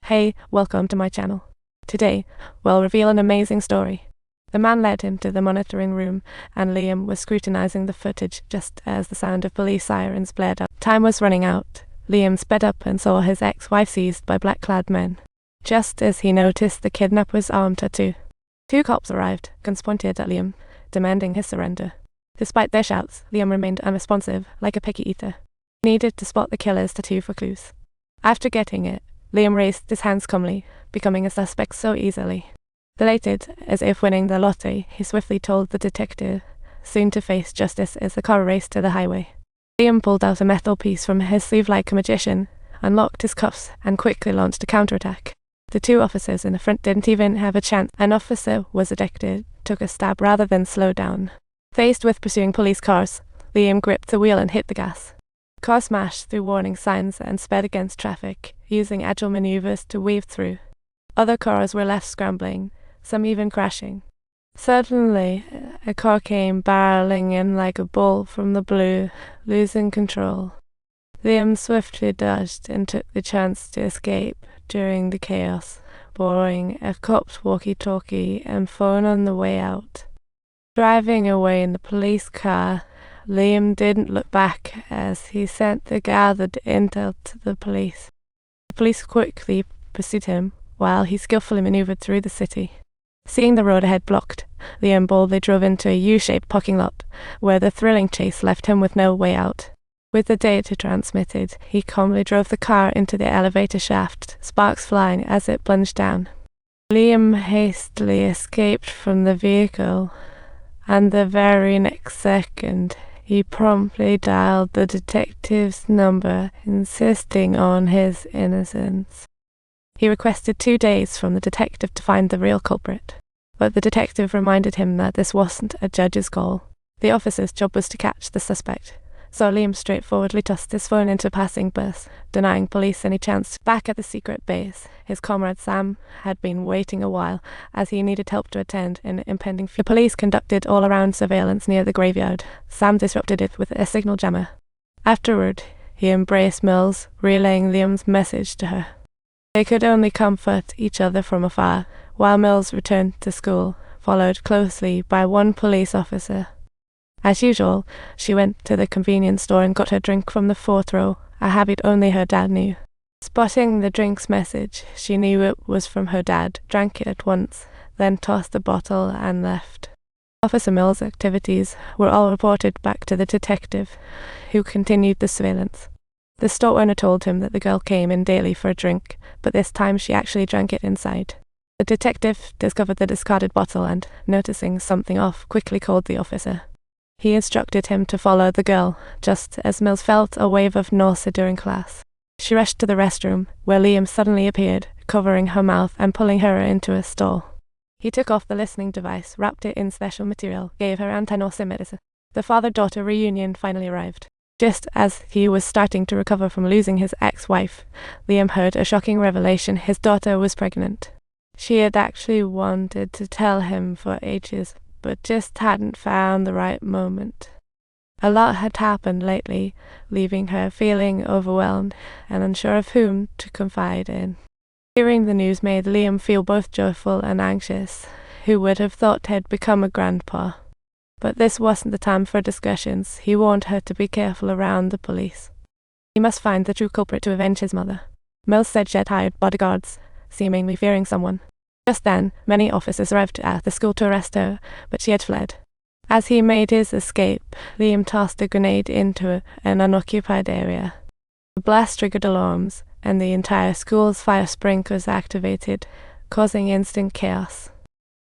Hey, welcome to my channel. Today, we'll reveal an amazing story. The man led him to the monitoring room, and Liam was scrutinizing the footage just as the sound of police sirens blared out. Time was running out. Liam sped up and saw his ex-wife seized by black-clad men. Just as he noticed the kidnapper's arm tattoo, 2 cops arrived, guns pointed at Liam, demanding his surrender. Despite their shouts, Liam remained unresponsive, like a picky eater. He needed to spot the killer's tattoo for clues. After getting it, Liam raised his hands calmly, becoming a suspect so easily. Delighted, as if winning the lottery, he swiftly told the detective, soon to face justice as the car raced to the highway. Liam pulled out a metal piece from his sleeve like a magician, unlocked his cuffs, and quickly launched a counterattack. The 2 officers in the front didn't even have a chance. An officer was ejected, took a stab rather than slow down. Faced with pursuing police cars, Liam gripped the wheel and hit the gas. The car smashed through warning signs and sped against traffic, using agile maneuvers to weave through. Other cars were left scrambling, some even crashing. Suddenly, a car came barreling in like a bolt from the blue, losing control. Liam swiftly dodged and took the chance to escape during the chaos, borrowing a cop's walkie-talkie and phone on the way out. Driving away in the police car, Liam didn't look back as he sent the gathered intel to the police. The police quickly pursued him while he skillfully maneuvered through the city. Seeing the road ahead blocked, Liam boldly drove into a U-shaped parking lot, where the thrilling chase left him with no way out. With the data transmitted, he calmly drove the car into the elevator shaft, sparks flying as it plunged down. Liam hastily escaped from the vehicle, and the very next second, he promptly dialed the detective's number, insisting on his innocence. He requested 2 days from the detective to find the real culprit, but the detective reminded him that this wasn't a judge's call. The officer's job was to catch the suspect, so Liam straightforwardly tossed his phone into a passing bus, denying police any chance. Back at the secret base, his comrade Sam had been waiting a while, as he needed help to attend an impending funeral. The police conducted all-around surveillance near the graveyard. Sam disrupted it with a signal jammer. Afterward, he embraced Mills, relaying Liam's message to her. They could only comfort each other from afar, while Mills returned to school, followed closely by 1 police officer. As usual, she went to the convenience store and got her drink from the 4th row, a habit only her dad knew. Spotting the drink's message, she knew it was from her dad, drank it at once, then tossed the bottle and left. Officer Mills' activities were all reported back to the detective, who continued the surveillance. The store owner told him that the girl came in daily for a drink, but this time she actually drank it inside. The detective discovered the discarded bottle and, noticing something off, quickly called the officer. He instructed him to follow the girl, just as Mills felt a wave of nausea during class. She rushed to the restroom, where Liam suddenly appeared, covering her mouth and pulling her into a stall. He took off the listening device, wrapped it in special material, gave her anti-nausea medicine. The father-daughter reunion finally arrived. Just as he was starting to recover from losing his ex-wife, Liam heard a shocking revelation: his daughter was pregnant. She had actually wanted to tell him for ages, but just hadn't found the right moment. A lot had happened lately, leaving her feeling overwhelmed and unsure of whom to confide in. Hearing the news made Liam feel both joyful and anxious. Who would have thought he'd become a grandpa? But this wasn't the time for discussions. He warned her to be careful around the police. He must find the true culprit to avenge his mother. Mills said she had hired bodyguards, seemingly fearing someone. Just then, many officers arrived at the school to arrest her, but she had fled. As he made his escape, Liam tossed a grenade into an unoccupied area. The blast triggered alarms, and the entire school's fire sprinklers activated, causing instant chaos.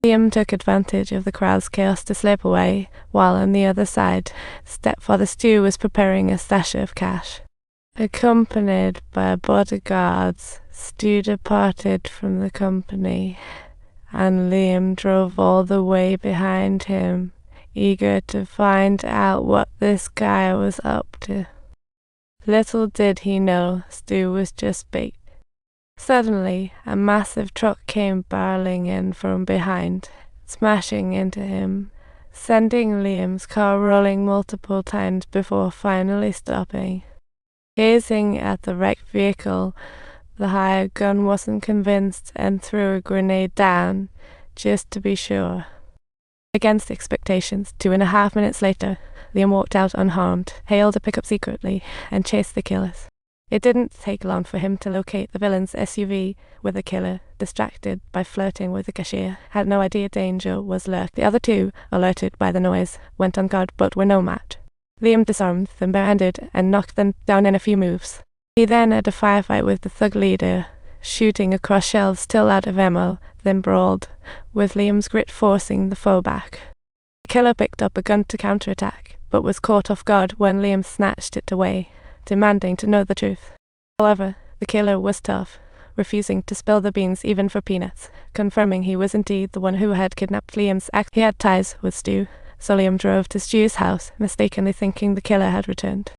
Liam took advantage of the crowd's chaos to slip away, while on the other side, stepfather Stu was preparing a stash of cash. Accompanied by bodyguards, Stu departed from the company, and Liam drove all the way behind him, eager to find out what this guy was up to. Little did he know, Stu was just bait. Suddenly, a massive truck came barreling in from behind, smashing into him, sending Liam's car rolling multiple times before finally stopping. Gazing at the wrecked vehicle, The hired gun wasn't convinced and threw a grenade down, just to be sure. Against expectations, 2.5 minutes later, Liam walked out unharmed, hailed a pickup secretly, and chased the killers. It didn't take long for him to locate the villain's SUV, where the killer, distracted by flirting with the cashier, had no idea danger was lurking. The other two, alerted by the noise, went on guard but were no match. Liam disarmed them barehanded and knocked them down in a few moves. He then had a firefight with the thug leader, shooting across shelves still out of ammo, then brawled, with Liam's grit forcing the foe back. The killer picked up a gun to counterattack, but was caught off guard when Liam snatched it away, demanding to know the truth. However, the killer was tough, refusing to spill the beans even for peanuts, confirming he was indeed the one who had kidnapped Liam's ex. He had ties with Stu, so Liam drove to Stu's house, mistakenly thinking the killer had returned.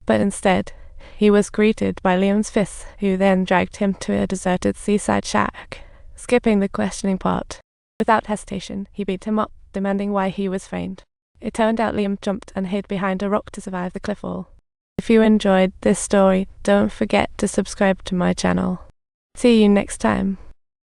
But instead, he was greeted by Liam's fists, who then dragged him to a deserted seaside shack. Skipping the questioning part, without hesitation, he beat him up, demanding why he was framed. It turned out Liam jumped and hid behind a rock to survive the cliff fall. If you enjoyed this story, don't forget to subscribe to my channel. See you next time.